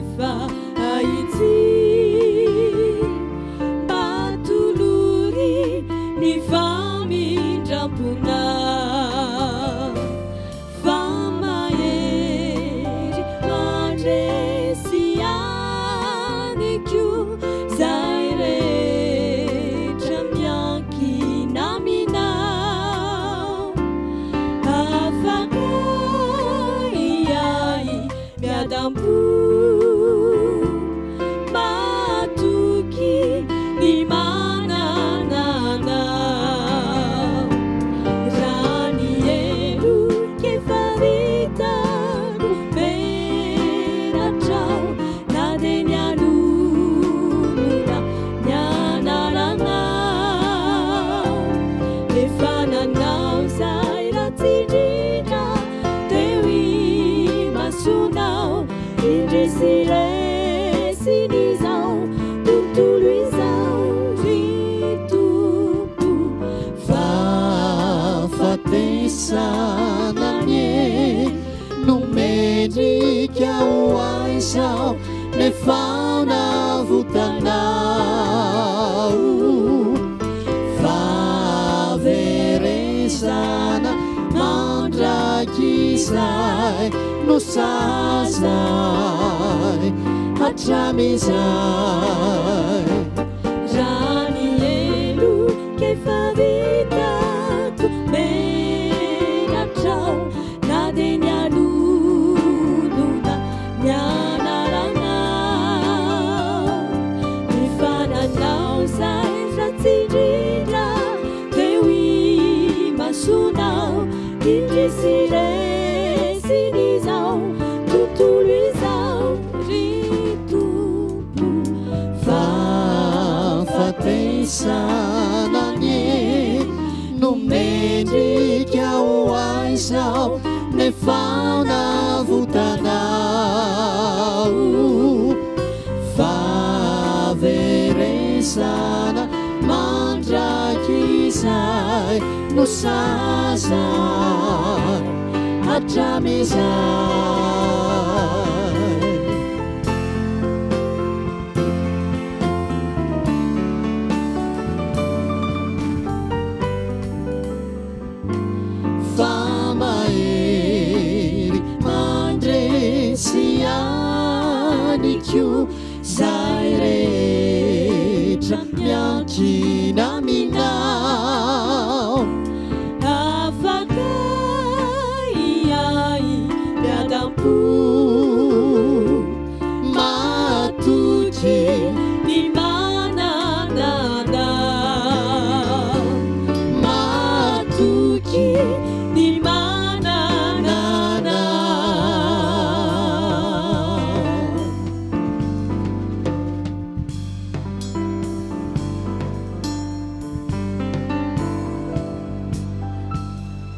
rehefa ahitsy batolory ny famindram-pona fa mahery mandresy aniko zay rehetra miankina aminao afaka iay miadam-po matoky ny manananao raha ny elo kefa vitako meratrao na de ny alolona ny anaranao efa nanao zay ratsindrindra teo i masonao indresiresin'izao tontolo izao ry tompo fafatesana mie no mendrika ho aizao nefa navotanao faverezana mandrakizay no sazay hatramizay raha ny elo kefa vitako meratrao na de ny alolona ny anaranao efa nanao zay ratsindrindra teo i masonao indresiresin'izao tontolo izao ry tompo fafatesana mie no mendrika ho aizao nefa navotanao faverezana mandrakizay no sazay hatramizay famahery mandresy aniko zay rehetra miankina aminao afaka iay miadam-po